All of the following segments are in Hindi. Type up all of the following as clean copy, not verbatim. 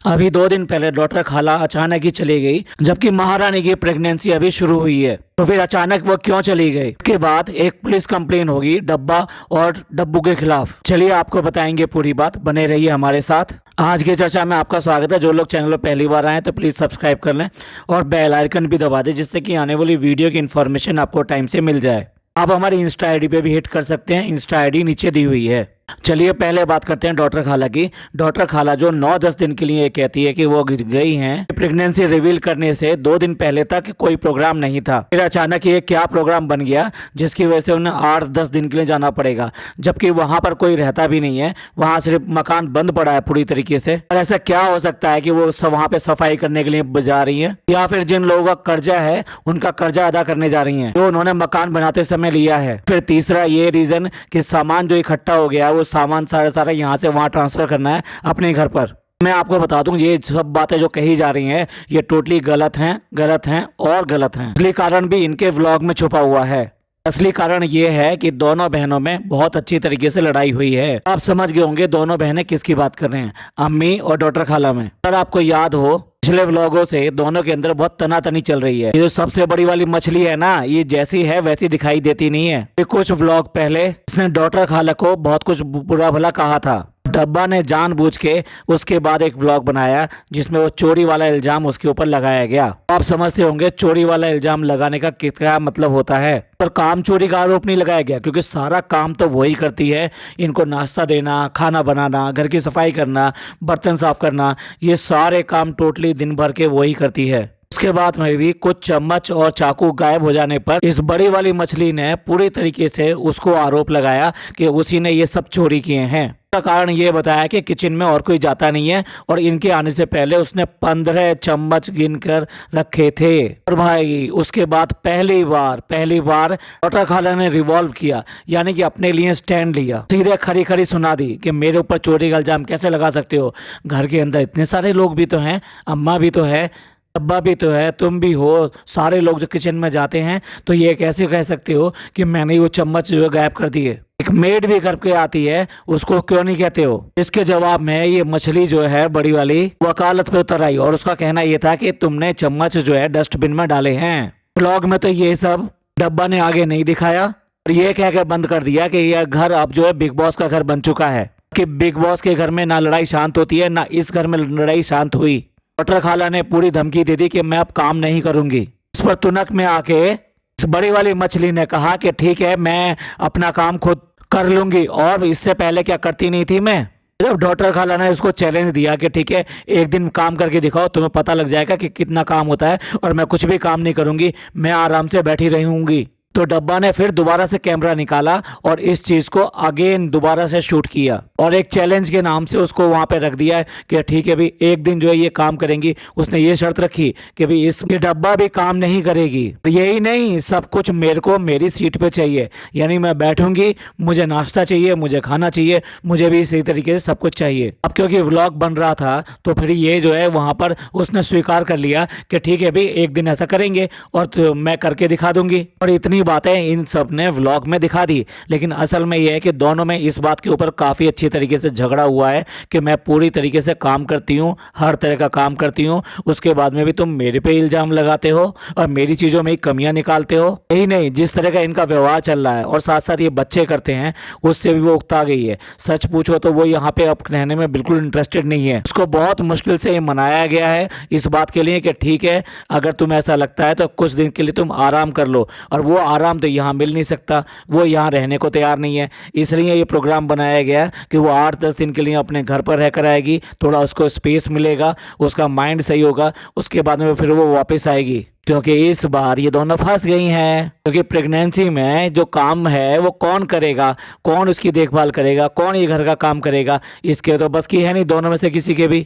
अभी 2 दिन पहले डॉक्टर खाला अचानक ही चली गई, जबकि महारानी की प्रेगनेंसी अभी शुरू हुई है। तो फिर अचानक वो क्यों चली गई? इसके बाद एक पुलिस कंप्लेन होगी डब्बा और डब्बू के खिलाफ। चलिए आपको बताएंगे पूरी बात, बने रहिए हमारे साथ। आज की चर्चा में आपका स्वागत है। जो लोग चैनल पर पहली बार आए तो प्लीज सब्सक्राइब कर लें और बेल आइकन भी दबा दें, जिससे कि आने वाली वीडियो की इन्फॉर्मेशन आपको टाइम से मिल जाए। आप हमारी इंस्टा आईडी पे भी हिट कर सकते हैं, इंस्टा आईडी नीचे दी हुई है। चलिए पहले बात करते हैं डॉक्टर खाला की। डॉक्टर खाला जो 9-10 दिन के लिए कहती है कि वो गई हैं प्रेगनेंसी रिवील करने से 2 दिन पहले तक कोई प्रोग्राम नहीं था। फिर अचानक ये क्या प्रोग्राम बन गया जिसकी वजह से उन्हें 8-10 दिन के लिए जाना पड़ेगा, जबकि वहां पर कोई रहता भी नहीं है। वहां सिर्फ मकान बंद पड़ा है पूरी तरीके से। और ऐसा क्या हो सकता है कि वो वहां पे सफाई करने के लिए जा रही है, या फिर जिन लोगों का कर्जा है उनका कर्जा अदा करने जा रही है जो उन्होंने मकान बनाते समय लिया है। फिर तीसरा ये रीजन कि सामान जो इकट्ठा हो गया वो सामान सारा यहाँ से वहां ट्रांसफर करना है अपने घर पर। मैं आपको बता दूं, ये सब बातें जो कही जा रही हैं ये टोटली गलत हैं, गलत हैं और गलत हैं। असली कारण भी इनके व्लॉग में छुपा हुआ है। असली कारण ये है कि दोनों बहनों में बहुत अच्छी तरीके से लड़ाई हुई है। आप समझ गए होंगे दोनों बहनें किसकी बात कर रहे हैं, अम्मी और डॉक्टर खाला में। अगर आपको याद हो पिछले व्लॉगों से दोनों के अंदर बहुत तनातनी चल रही है। ये जो सबसे बड़ी वाली मछली है ना, ये जैसी है वैसी दिखाई देती नहीं है। कुछ व्लॉग पहले इसने डॉक्टर खाला को बहुत कुछ बुरा भला कहा था। डब्बा ने जानबूझ के उसके बाद एक व्लॉग बनाया जिसमें वो चोरी वाला इल्जाम उसके ऊपर लगाया गया। आप समझते होंगे चोरी वाला इल्जाम लगाने का क्या मतलब होता है। पर काम चोरी का आरोप नहीं लगाया गया, क्योंकि सारा काम तो वही करती है। इनको नाश्ता देना, खाना बनाना, घर की सफाई करना, बर्तन साफ करना, ये सारे काम टोटली दिन भर के वही करती है। उसके बाद में भी कुछ चम्मच और चाकू गायब हो जाने पर इस बड़ी वाली मछली ने पूरी तरीके से उसको आरोप लगाया कि उसी ने ये सब चोरी किए हैं। का कारण ये बताया कि किचन में और कोई जाता नहीं है और इनके आने से पहले उसने 15 चम्मच गिनकर रखे थे। और भाई उसके बाद पहली बार डॉक्टर खाला ने रिवॉल्व किया, यानी कि अपने लिए स्टैंड लिया। सीधे खरी खरी सुना दी कि मेरे ऊपर चोरी का इल्जाम कैसे लगा सकते हो। घर के अंदर इतने सारे लोग भी तो हैं, अम्मा भी तो है, अब्बा भी तो है, तुम भी हो, सारे लोग जो किचन में जाते हैं, तो ये कैसे कह सकते हो कि मैंने वो चम्मच जो गायब कर दिए। एक मेड भी घर पे आती है, उसको क्यों नहीं कहते हो? इसके जवाब में ये मछली जो है बड़ी वाली वकालत पे उतर आई और उसका कहना ये था कि तुमने चम्मच जो है डस्टबिन में डाले हैं। ब्लॉग में तो ये सब डब्बा ने आगे नहीं दिखाया और ये कह के बंद कर दिया कि यह घर अब जो है बिग बॉस का घर बन चुका है, कि बिग बॉस के घर में ना लड़ाई शांत होती है, ना इस घर में लड़ाई शांत हुई। डॉक्टर खाला ने पूरी धमकी दे दी कि मैं अब काम नहीं करूंगी। इस पर तुनक में आके इस बड़ी वाली मछली ने कहा कि ठीक है, मैं अपना काम खुद कर लूंगी। और इससे पहले क्या करती नहीं थी मैं? जब डॉक्टर खाला ने उसको चैलेंज दिया कि ठीक है, एक दिन काम करके दिखाओ, तुम्हें पता लग जाएगा कि कितना काम होता है, और मैं कुछ भी काम नहीं करूंगी, मैं आराम से बैठी रहूंगी। तो डब्बा ने फिर दोबारा से कैमरा निकाला और इस चीज को अगेन दोबारा से शूट किया और एक चैलेंज के नाम से उसको वहां पे रख दिया कि ठीक है भी एक दिन जो है ये काम करेंगी। उसने ये शर्त रखी कि भी ये डब्बा भी काम नहीं करेगी। यही नहीं, सब कुछ मेरे को मेरी सीट पे चाहिए, यानी मैं बैठूंगी, मुझे नाश्ता चाहिए, मुझे खाना चाहिए, मुझे भी इसी तरीके से सब कुछ चाहिए। अब क्योंकि व्लॉग बन रहा था तो फिर ये जो है वहां पर उसने स्वीकार कर लिया कि ठीक है भाई एक दिन ऐसा करेंगे और तो मैं करके दिखा दूंगी। और इतनी बातें इन सब ने व्लॉग में दिखा दी, लेकिन असल में यह है कि दोनों में इस बात के ऊपर काफी अच्छी तरीके से झगड़ा हुआ है कि मैं पूरी तरीके से काम करती हूँ, हर तरह का काम करती हूँ, उसके बाद में भी तुम मेरे पे इल्जाम लगाते हो और मेरी चीजों में कमियां निकालते हो। यही नहीं, जिस तरह का इनका व्यवहार चल रहा है और साथ साथ ये बच्चे करते हैं, उससे भी वो उकता गई है। सच पूछो तो वो यहाँ पे अब रहने में बिल्कुल इंटरेस्टेड नहीं है। उसको बहुत मुश्किल से मनाया गया है इस बात के लिए कि ठीक है, अगर तुम्हें ऐसा लगता है तो कुछ दिन के लिए तुम आराम कर लो। और वो आराम तो यहाँ मिल नहीं सकता, वो यहाँ रहने को तैयार नहीं है। इसलिए ये प्रोग्राम बनाया गया कि वो 8-10 दिन के लिए अपने घर पर रहकर आएगी, थोड़ा उसको स्पेस मिलेगा, उसका माइंड सही होगा, उसके बाद में फिर वो वापस आएगी। क्योंकि इस बार ये दोनों फंस गई हैं, क्योंकि प्रेगनेंसी में जो काम है वो कौन करेगा, कौन उसकी देखभाल करेगा, कौन ये घर का काम करेगा, इसके तो बस की है नहीं दोनों में से किसी के भी।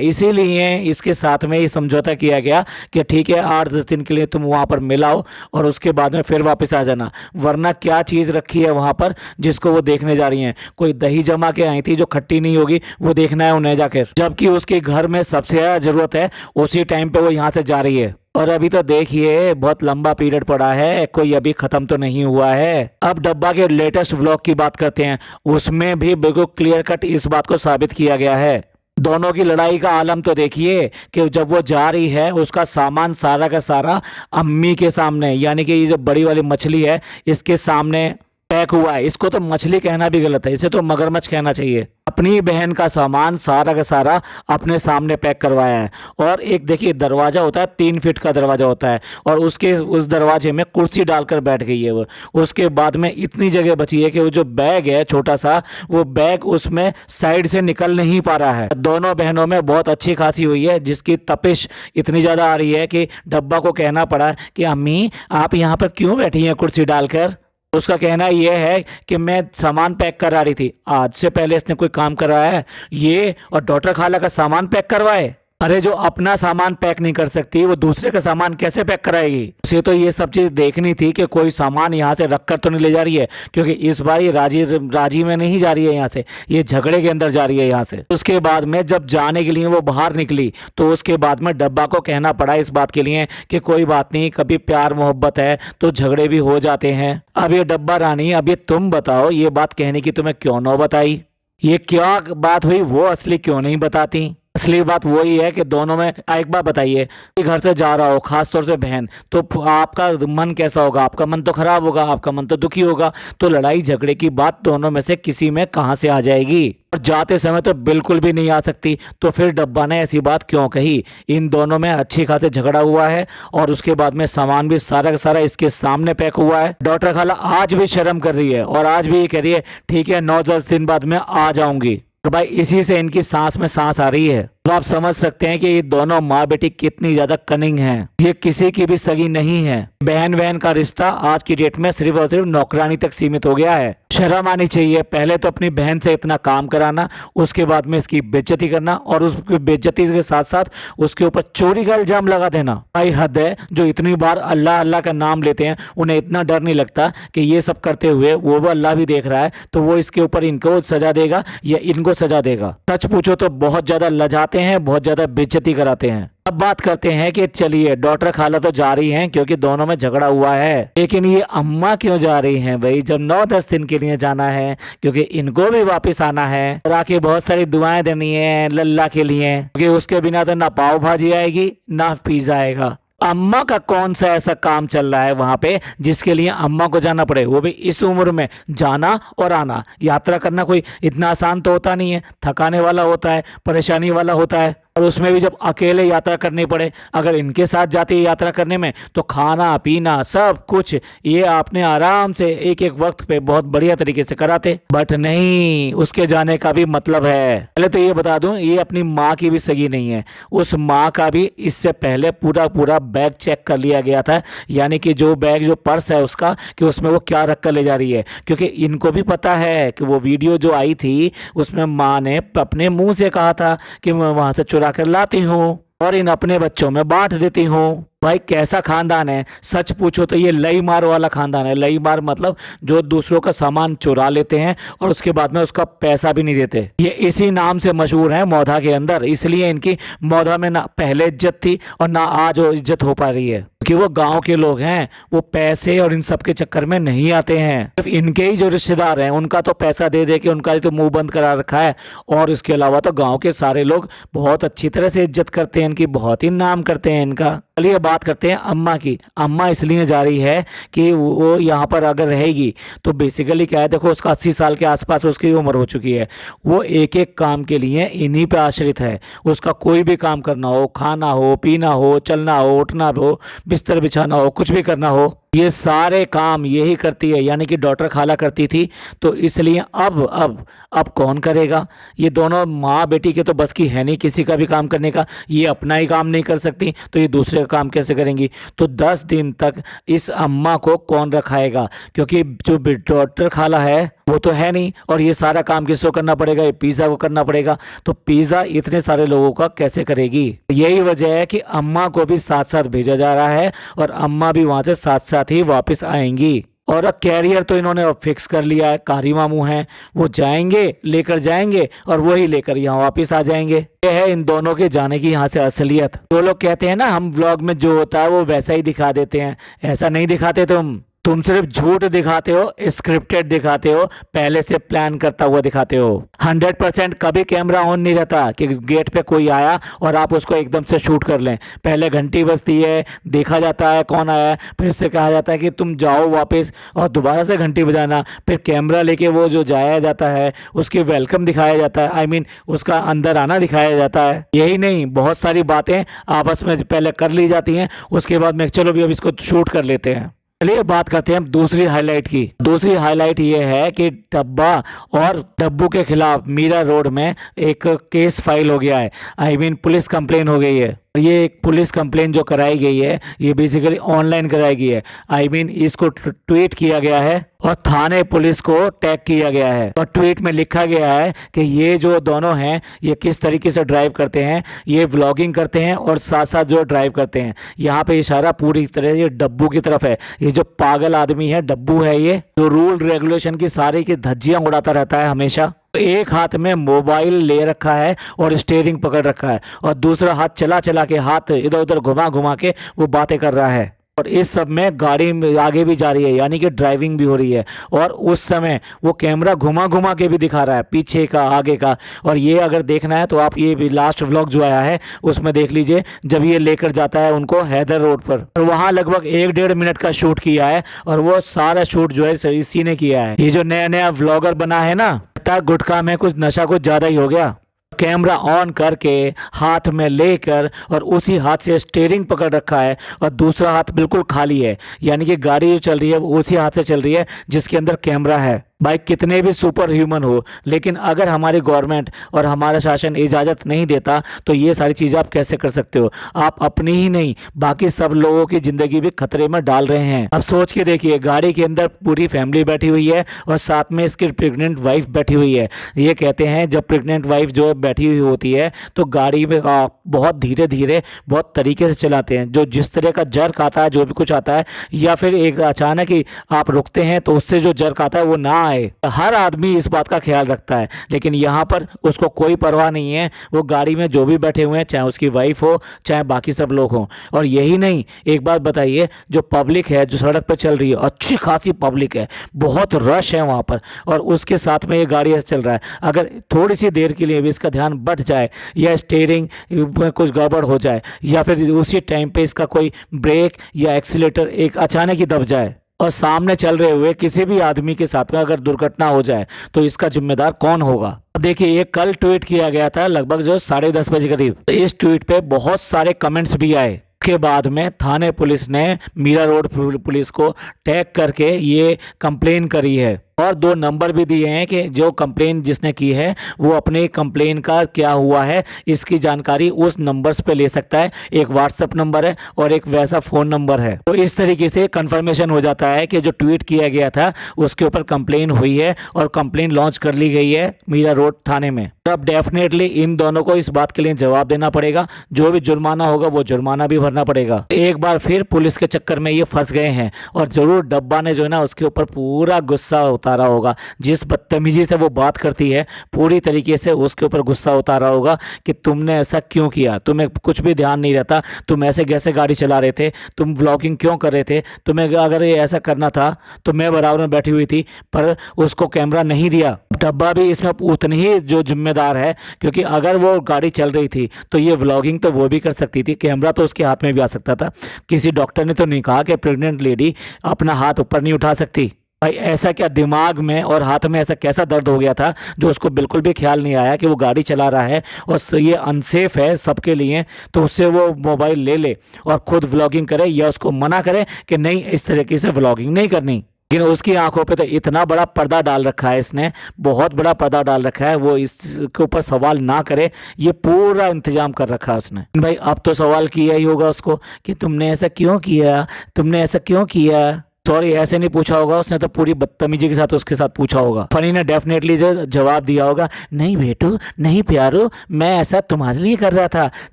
इसीलिए इसके साथ में ये समझौता किया गया कि ठीक है 8-10 दिन के लिए तुम वहां पर मिलाओ और उसके बाद में फिर वापस आ जाना। वरना क्या चीज रखी है वहां पर जिसको वो देखने जा रही हैं? कोई दही जमा के आई थी जो खट्टी नहीं होगी, वो देखना है उन्हें जाकर, जबकि उसके घर में सबसे ज्यादा जरूरत है, उसी टाइम पे वो यहाँ से जा रही है। और अभी तो देखिए बहुत लंबा पीरियड पड़ा है, कोई अभी खत्म तो नहीं हुआ है। अब डब्बा के लेटेस्ट व्लॉग की बात करते हैं, उसमें भी बिल्कुल क्लियर कट इस बात को साबित किया गया है। दोनों की लड़ाई का आलम तो देखिए कि जब वो जा रही है उसका सामान सारा का सारा अम्मी के सामने, यानी कि ये जो बड़ी वाली मछली है इसके सामने पैक हुआ है। इसको तो मछली कहना भी गलत है, इसे तो मगरमच्छ कहना चाहिए। अपनी बहन का सामान सारा का सारा अपने सामने पैक करवाया है। और एक देखिए दरवाजा होता है, 3 फीट का दरवाजा होता है, और उसके उस दरवाजे में कुर्सी डालकर बैठ गई है वो। उसके बाद में इतनी जगह बची है कि वो जो बैग है छोटा सा, वो बैग उसमें साइड से निकल नहीं पा रहा है। दोनों बहनों में बहुत अच्छी खासी हुई है, जिसकी तपिश इतनी ज्यादा आ रही है कि डब्बा को कहना पड़ा कि अम्मी आप यहाँ पर क्यों बैठी हैं कुर्सी डालकर। उसका कहना यह है कि मैं सामान पैक करा रही थी। आज से पहले इसने कोई काम करवाया है ये, और डॉक्टर खाला का सामान पैक करवाए। अरे जो अपना सामान पैक नहीं कर सकती वो दूसरे का सामान कैसे पैक कराएगी। उसे तो ये सब चीज देखनी थी कि कोई सामान यहाँ से रखकर तो नहीं ले जा रही है, क्योंकि इस बार ये राजी में नहीं जा रही है यहाँ से, ये झगड़े के अंदर जा रही है यहाँ से। उसके बाद में जब जाने के लिए वो बाहर निकली तो उसके बाद में डब्बा को कहना पड़ा इस बात के लिए कि कोई बात नहीं, कभी प्यार मोहब्बत है तो झगड़े भी हो जाते हैं। अब ये डब्बा रानी, अब ये तुम बताओ, ये बात कहने की तुम्हें क्यों न बताई, ये क्या बात हुई, वो असली क्यों नहीं बताती। असली बात वही है कि दोनों में, एक बात बताइए, घर से जा रहा हो खास तौर से बहन, तो आपका मन कैसा होगा, आपका मन तो खराब होगा, आपका मन तो दुखी होगा। तो लड़ाई झगड़े की बात दोनों में से किसी में कहां से आ जाएगी, और जाते समय तो बिल्कुल भी नहीं आ सकती। तो फिर डब्बा ने ऐसी बात क्यों कही। इन दोनों में अच्छी खासे झगड़ा हुआ है, और उसके बाद में सामान भी सारा का सारा इसके सामने पैक हुआ है। डॉक्टर खाला आज भी शर्म कर रही है, और आज भी ये कह रही है ठीक है 9-10 दिन बाद मैं आ जाऊंगी। तो भाई इसी से इनकी सांस में सांस आ रही है। तो आप समझ सकते हैं कि ये दोनों माँ बेटी कितनी ज्यादा कनिंग हैं। ये किसी की भी सगी नहीं है। बहन बहन का रिश्ता आज की डेट में सिर्फ और सिर्फ नौकरानी तक सीमित हो गया है। शर्म आनी चाहिए। पहले तो अपनी बहन से इतना काम कराना, उसके बाद में इसकी बेइज्जती करना, और उस बेइज्जती के साथ साथ उसके ऊपर चोरी का इल्जाम लगा देना। भाई हद है। जो इतनी बार अल्लाह अल्लाह का नाम लेते हैं उन्हें इतना डर नहीं लगता कि ये सब करते हुए वो अल्लाह भी देख रहा है, तो वो इसके ऊपर इनको सजा देगा या इनको सजा देगा। सच पूछो तो बहुत ज्यादा लजाते हैं, बहुत ज्यादा बेइज्जती कराते हैं। अब बात करते हैं कि चलिए डॉक्टर खाला तो जा रही हैं क्योंकि दोनों में झगड़ा हुआ है, लेकिन ये अम्मा क्यों जा रही हैं भाई, जब 9-10 दिन के लिए जाना है, क्योंकि इनको भी वापस आना है और आके बहुत सारी दुआएं देनी है लल्ला के लिए, क्योंकि उसके बिना तो ना पाव भाजी आएगी ना पिज्जा आएगा। अम्मा का कौन सा ऐसा काम चल रहा है वहां पे जिसके लिए अम्मा को जाना पड़े, वो भी इस उम्र में। जाना और आना, यात्रा करना कोई इतना आसान तो होता नहीं है, थकाने वाला होता है, परेशानी वाला होता है, और उसमें भी जब अकेले यात्रा करनी पड़े। अगर इनके साथ जाते यात्रा करने में तो खाना पीना सब कुछ ये आपने आराम से एक एक वक्त पे बहुत बढ़िया तरीके से कराते, बट नहीं, उसके जाने का भी मतलब है। पहले तो ये बता दूं, ये अपनी माँ की भी सगी नहीं है। उस माँ का भी इससे पहले पूरा पूरा बैग चेक कर लिया गया था, यानी कि जो बैग जो पर्स है उसका, कि उसमें वो क्या रख कर ले जा रही है, क्योंकि इनको भी पता है कि वो वीडियो जो आई थी उसमें माँ ने अपने मुंह से कहा था कि मैं वहां से चुरा कर लाती हूँ और इन अपने बच्चों में बांट देती हूँ। भाई कैसा खानदान है, सच पूछो तो ये लई मार वाला खानदान है। लई मार मतलब जो दूसरों का सामान चुरा लेते हैं और उसके बाद में उसका पैसा भी नहीं देते। ये इसी नाम से मशहूर है मौधा के अंदर, इसलिए इनकी मौधा में ना पहले इज्जत थी और ना आज वो इज्जत हो पा रही है, क्योंकि वो गांव के लोग हैं, वो पैसे और इन सब के चक्कर में नहीं आते हैं। सिर्फ इनके ही जो रिश्तेदार हैं उनका तो पैसा दे दे के उनका ही तो मुंह बंद करा रखा है, और इसके अलावा तो गाँव के सारे लोग बहुत अच्छी तरह से इज्जत करते हैं इनकी, बहुत ही नाम करते हैं इनका। चलिए बात करते हैं अम्मा की। अम्मा इसलिए जा रही है कि वो यहाँ पर अगर रहेगी तो बेसिकली क्या है, देखो उसका 80 साल के आसपास उसकी उम्र हो चुकी है। वो एक एक काम के लिए इन्हीं पे आश्रित है। उसका कोई भी काम करना हो, खाना हो, पीना हो, चलना हो, उठना हो, बिस्तर बिछाना हो, कुछ भी करना हो, ये सारे काम यही करती है, यानी कि डॉक्टर खाला करती थी। तो इसलिए अब कौन करेगा। ये दोनों माँ बेटी के तो बस की है नहीं किसी का भी काम करने का। ये अपना ही काम नहीं कर सकती तो ये दूसरे का काम कैसे करेंगी। तो 10 दिन तक इस अम्मा को कौन रखाएगा, क्योंकि जो डॉक्टर खाला है वो तो है नहीं, और ये सारा काम किसको करना पड़ेगा, ये पिज़्ज़ा को करना पड़ेगा। तो पिज़्ज़ा इतने सारे लोगों का कैसे करेगी। यही वजह है कि अम्मा को भी साथ साथ भेजा जा रहा है और अम्मा भी वहां से साथ साथ ही वापस आएंगी। और कैरियर तो इन्होंने फिक्स कर लिया है, कारी मामू हैं, वो जाएंगे लेकर जाएंगे और वही लेकर यहाँ वापस आ जाएंगे। ये है इन दोनों के जाने की यहाँ से असलियत। जो लोग कहते हैं ना हम व्लॉग में जो होता है वो वैसा ही दिखा देते हैं, ऐसा नहीं दिखाते तुम। तुम सिर्फ झूठ दिखाते हो, स्क्रिप्टेड दिखाते हो, पहले से प्लान करता हुआ दिखाते हो। 100% कभी कैमरा ऑन नहीं रहता कि गेट पे कोई आया और आप उसको एकदम से शूट कर लें। पहले घंटी बजती है, देखा जाता है कौन आया है, फिर से कहा जाता है कि तुम जाओ वापस और दोबारा से घंटी बजाना, फिर कैमरा लेके वो जो जाया जाता है उसकी वेलकम दिखाया जाता है, आई मीन उसका अंदर आना दिखाया जाता है। यही नहीं, बहुत सारी बातें आपस में पहले कर ली जाती हैं, उसके बाद में चलो भी अब इसको शूट कर लेते हैं। चलिए बात करते हैं दूसरी हाईलाइट की। दूसरी हाईलाइट ये है कि डब्बा और डब्बू के खिलाफ मीरा रोड में एक केस फाइल हो गया है, आई मीन पुलिस कंप्लेन हो गई है। ये एक पुलिस कंप्लेन जो कराई गई है ये बेसिकली ऑनलाइन कराई गई है, आई मीन इसको ट्वीट किया गया है और थाने पुलिस को टैग किया गया है और ट्वीट में लिखा गया है कि ये जो दोनों हैं ये किस तरीके से ड्राइव करते हैं, ये व्लॉगिंग करते हैं और साथ साथ जो ड्राइव करते हैं। यहाँ पे इशारा पूरी तरह ये डब्बू की तरफ है। ये जो पागल आदमी है डब्बू है, ये जो रूल रेगुलेशन की सारी की धज्जियां उड़ाता रहता है हमेशा। एक हाथ में मोबाइल ले रखा है और स्टीयरिंग पकड़ रखा है और दूसरा हाथ चला चला के हाथ इधर उधर घुमा घुमा के वो बातें कर रहा है और इस सब में गाड़ी आगे भी जा रही है, यानी कि ड्राइविंग भी हो रही है और उस समय वो कैमरा घुमा घुमा के भी दिखा रहा है, पीछे का आगे का। और ये अगर देखना है तो आप ये भी लास्ट व्लॉग जो आया है उसमें देख लीजिए, जब ये लेकर जाता है उनको हैदर रोड पर और वहाँ लगभग 1-1.5 मिनट का शूट किया है और वो सारा शूट जो है इसी ने किया है। ये जो नया नया व्लॉगर बना है ना, गुटखा में कुछ नशा कुछ ज्यादा ही हो गया। कैमरा ऑन करके हाथ में लेकर और उसी हाथ से स्टीयरिंग पकड़ रखा है और दूसरा हाथ बिल्कुल खाली है, यानी कि गाड़ी जो चल रही है वो उसी हाथ से चल रही है जिसके अंदर कैमरा है। भाई कितने भी सुपर ह्यूमन हो, लेकिन अगर हमारी गवर्नमेंट और हमारा शासन इजाज़त नहीं देता तो ये सारी चीज़ें आप कैसे कर सकते हो? आप अपनी ही नहीं बाकी सब लोगों की ज़िंदगी भी खतरे में डाल रहे हैं। अब सोच के देखिए, गाड़ी के अंदर पूरी फैमिली बैठी हुई है और साथ में इसकी प्रेग्नेंट वाइफ बैठी हुई है। ये कहते हैं जब प्रेग्नेंट वाइफ जो बैठी हुई होती है तो गाड़ी में बहुत धीरे धीरे बहुत तरीके से चलाते हैं, जो जिस तरह का जर्क आता है, जो भी कुछ आता है, या फिर एक अचानक ही आप रुकते हैं तो उससे जो जर्क आता है वो ना आए। हर आदमी इस बात का ख्याल रखता है, लेकिन यहाँ पर उसको कोई परवाह नहीं है। वो गाड़ी में जो भी बैठे हुए हैं, चाहे उसकी वाइफ हो चाहे बाकी सब लोग हों। और यही नहीं, एक बात बताइए, जो पब्लिक है जो सड़क पर चल रही है, अच्छी खासी पब्लिक है, बहुत रश है वहाँ पर, और उसके साथ में ये गाड़ी ऐसे चल रहा है। अगर थोड़ी सी देर के लिए भी इसका ध्यान बढ़ जाए या स्टीयरिंग में कुछ गड़बड़ हो जाए या फिर उसी टाइम पे इसका कोई ब्रेक या एक्सीलेटर एक अचानक ही दब जाए और सामने चल रहे हुए किसी भी आदमी के साथ में अगर दुर्घटना हो जाए तो इसका जिम्मेदार कौन होगा? देखिए, ये कल ट्वीट किया गया था लगभग जो 10:30 बजे करीब। इस ट्वीट पे बहुत सारे कमेंट्स भी आए। के बाद में थाने पुलिस ने मीरा रोड पुलिस को टैग करके ये कंप्लेन करी है और 2 नंबर भी दिए हैं कि जो कंप्लेन जिसने की है वो अपने कंप्लेन का क्या हुआ है इसकी जानकारी उस नंबर्स पे ले सकता है। एक व्हाट्सएप नंबर है और एक वैसा फ़ोन नंबर है। तो इस तरीके से कंफर्मेशन हो जाता है कि जो ट्वीट किया गया था उसके ऊपर कंप्लेन हुई है और कंप्लेन लॉन्च कर ली गई है मीरा रोड थाने में। तो अब डेफिनेटली इन दोनों को इस बात के लिए जवाब देना पड़ेगा, जो भी जुर्माना होगा वो जुर्माना भी भरना पड़ेगा। एक बार फिर पुलिस के चक्कर में ये फंस गए हैं और जरूर डब्बा ने जो है ना उसके ऊपर पूरा गुस्सा उतारा होगा। जिस बदतमीजी से वो बात करती है पूरी तरीके से उसके ऊपर गुस्सा उतारा होगा कि तुमने ऐसा क्यों किया, तुम्हें कुछ भी ध्यान नहीं रहता, तुम ऐसे कैसे गाड़ी चला रहे थे, तुम व्लॉगिंग क्यों कर रहे थे, तुम्हें अगर ये ऐसा करना था तो मैं बराबर में बैठी हुई थी पर उसको कैमरा नहीं दिया। डब्बा भी इसमें उतनी ही जो जिम्मेदार है, क्योंकि अगर वो गाड़ी चल रही थी तो ये व्लॉगिंग तो वो भी कर सकती थी, कैमरा तो उसके हाथ में भी आ सकता था। किसी डॉक्टर ने तो नहीं कहा कि प्रेग्नेंट लेडी अपना हाथ ऊपर नहीं उठा सकती। भाई ऐसा क्या दिमाग में और हाथ में ऐसा कैसा दर्द हो गया था जो उसको बिल्कुल भी ख्याल नहीं आया कि वो गाड़ी चला रहा है और ये अनसेफ है सबके लिए, तो उससे वो मोबाइल ले ले और खुद व्लॉगिंग करे या उसको मना करे कि नहीं इस तरीके से व्लॉगिंग नहीं करनी। लेकिन उसकी आंखों पे तो इतना बड़ा पर्दा डाल रखा है, इसने बहुत बड़ा पर्दा डाल रखा है, वो इसके ऊपर सवाल ना करे ये पूरा इंतजाम कर रखा है उसने। भाई अब तो सवाल किया ही होगा उसको कि तुमने ऐसा क्यों किया, तुमने ऐसा क्यों किया। सॉरी, ऐसे नहीं पूछा होगा उसने, तो पूरी बदतमीजी के साथ उसके साथ पूछा होगा। फनी ने डेफिनेटली जो जवाब दिया होगा, नहीं बेटू नहीं प्यारो, मैं ऐसा तुम्हारे लिए कर रहा था,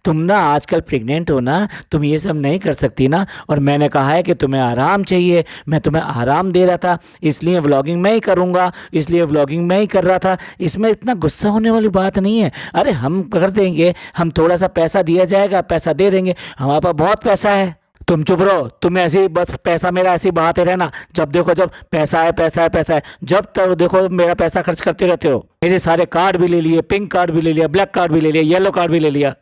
तुम ना आजकल प्रेग्नेंट हो ना, तुम ये सब नहीं कर सकती ना, और मैंने कहा है कि तुम्हें आराम चाहिए, मैं तुम्हें आराम दे रहा था, इसलिए व्लॉगिंग मैं ही करूँगा, इसलिए व्लॉगिंग मैं ही कर रहा था। इसमें इतना गुस्सा होने वाली बात नहीं है। अरे हम कर देंगे, हम थोड़ा सा पैसा दिया जाएगा, पैसा दे देंगे, हमारे पास बहुत पैसा है। तुम चुप रहो, तुम ऐसे ही बस पैसा मेरा ऐसे ही बहाते रहना। जब देखो जब पैसा है पैसा है पैसा है, जब तक देखो मेरा पैसा खर्च करते रहते हो। मेरे सारे कार्ड भी ले लिए, पिंक कार्ड भी ले लिया, ब्लैक कार्ड भी ले लिया, येलो कार्ड भी ले लिया।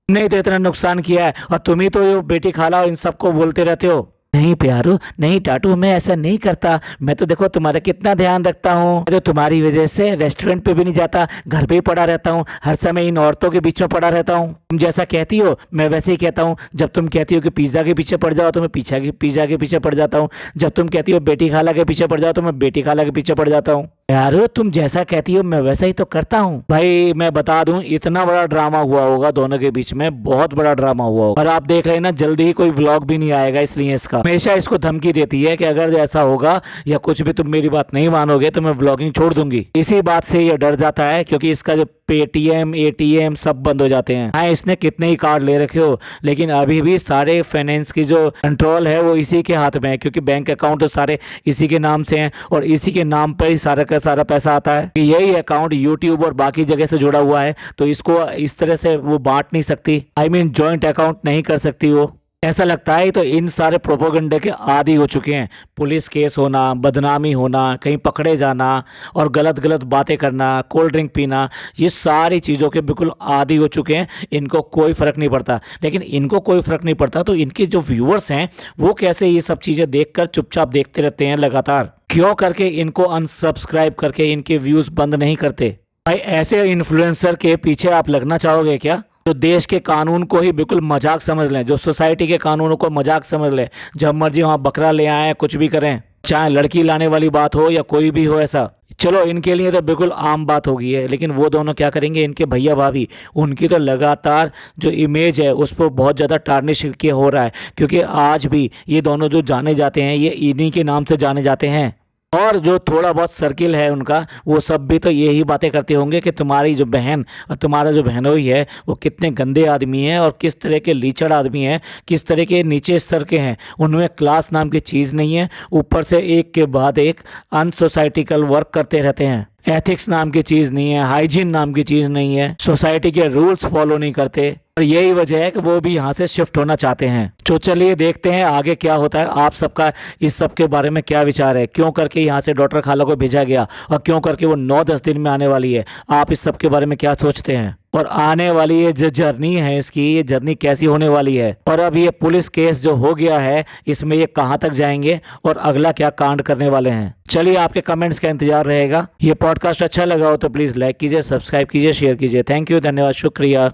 नहीं तो इतना नुकसान किया है और तुम ही तो ये बेटी खाला और इन सबको बोलते रहते हो। नहीं प्यारू, नहीं टाटू, मैं ऐसा नहीं करता। मैं तो देखो तुम्हारा कितना ध्यान रखता हूँ। मैं तो तुम्हारी वजह से रेस्टोरेंट पे भी नहीं जाता, घर पे ही पड़ा रहता हूँ, हर समय इन औरतों के बीच में पड़ा रहता हूँ। तुम जैसा कहती हो मैं वैसे ही कहता हूँ। जब तुम कहती हो कि पिज्जा के पीछे पड़ जाओ तो मैं पिज्जा के पीछे पड़ जाता हूँ। जब तुम कहती हो बेटी खाला के पीछे पड़ जाओ तो मैं बेटी खाला के पीछे पड़ जाता हूँ। यार तुम जैसा कहती हो मैं वैसा ही तो करता हूँ। भाई मैं बता दूं, इतना बड़ा ड्रामा हुआ होगा दोनों के बीच में, बहुत बड़ा ड्रामा हुआ होगा। और आप देख रहे हैं ना, जल्दी ही कोई व्लॉग भी नहीं आएगा, इसलिए इसका हमेशा इसको धमकी देती है कि अगर ऐसा होगा या कुछ भी तुम मेरी बात नहीं मानोगे तो मैं व्लॉगिंग छोड़ दूंगी। इसी बात से ये डर जाता है क्योंकि इसका जो पेटीएम एटीएम सब बंद हो जाते हैं। हाँ, इसने कितने ही कार्ड ले रखे हो लेकिन अभी भी सारे फाइनेंस की जो कंट्रोल है वो इसी के हाथ में है, क्योंकि बैंक अकाउंट तो सारे इसी के नाम से हैं और इसी के नाम पर ही सारा का सारा पैसा आता है। यही अकाउंट यूट्यूब और बाकी जगह से जुड़ा हुआ है तो इसको इस तरह से वो बांट नहीं सकती। आई मीन जॉइंट अकाउंट नहीं कर सकती वो। ऐसा लगता है तो इन सारे प्रोपोगंडे के आदी हो चुके हैं। पुलिस केस होना, बदनामी होना, कहीं पकड़े जाना और गलत गलत बातें करना, कोल्ड ड्रिंक पीना, ये सारी चीज़ों के बिल्कुल आदी हो चुके हैं। इनको कोई फ़र्क नहीं पड़ता। लेकिन इनको कोई फ़र्क नहीं पड़ता तो इनके जो व्यूअर्स हैं वो कैसे ये सब चीज़ें देखकर चुपचाप देखते रहते हैं लगातार? क्यों करके इनको अनसब्सक्राइब करके इनके व्यूज़ बंद नहीं करते? भाई ऐसे इन्फ्लुएंसर के पीछे आप लगना चाहोगे क्या? जो देश के कानून को ही बिल्कुल मजाक समझ लें, जो सोसाइटी के कानूनों को मजाक समझ लें, जब मर्जी वहाँ बकरा ले आए, कुछ भी करें, चाहे लड़की लाने वाली बात हो या कोई भी हो। ऐसा चलो इनके लिए तो बिल्कुल आम बात हो गई है, लेकिन वो दोनों क्या करेंगे? इनके भैया भाभी, उनकी तो लगातार जो इमेज है उस पर बहुत ज़्यादा टार्निश किया हो रहा है, क्योंकि आज भी ये दोनों जो जाने जाते हैं ये इन्हीं के नाम से जाने जाते हैं। और जो थोड़ा बहुत सर्किल है उनका, वो सब भी तो यही बातें करते होंगे कि तुम्हारी जो बहन और तुम्हारा जो बहनोई है वो कितने गंदे आदमी हैं और किस तरह के लीचड़ आदमी हैं, किस तरह के नीचे स्तर के हैं, उनमें क्लास नाम की चीज़ नहीं है, ऊपर से एक के बाद एक अनसोसाइटिकल वर्क करते रहते हैं, एथिक्स नाम की चीज़ नहीं है, हाइजीन नाम की चीज़ नहीं है, सोसाइटी के रूल्स फॉलो नहीं करते। और यही वजह है कि वो भी यहाँ से शिफ्ट होना चाहते हैं। तो चलिए देखते हैं आगे क्या होता है। आप सबका इस सब के बारे में क्या विचार है? क्यों करके यहाँ से डॉक्टर खाला को भेजा गया और क्यों करके वो 9-10 दिन में आने वाली है? आप इस सब के बारे में क्या सोचते हैं? और आने वाली ये जो जर्नी है इसकी, ये जर्नी कैसी होने वाली है? और अब ये पुलिस केस जो हो गया है इसमें ये कहाँ तक जाएंगे और अगला क्या कांड करने वाले हैं? चलिए आपके कमेंट्स का इंतजार रहेगा। ये पॉडकास्ट अच्छा लगा हो तो प्लीज़ लाइक कीजिए, सब्सक्राइब कीजिए, शेयर कीजिए। थैंक यू, धन्यवाद, शुक्रिया।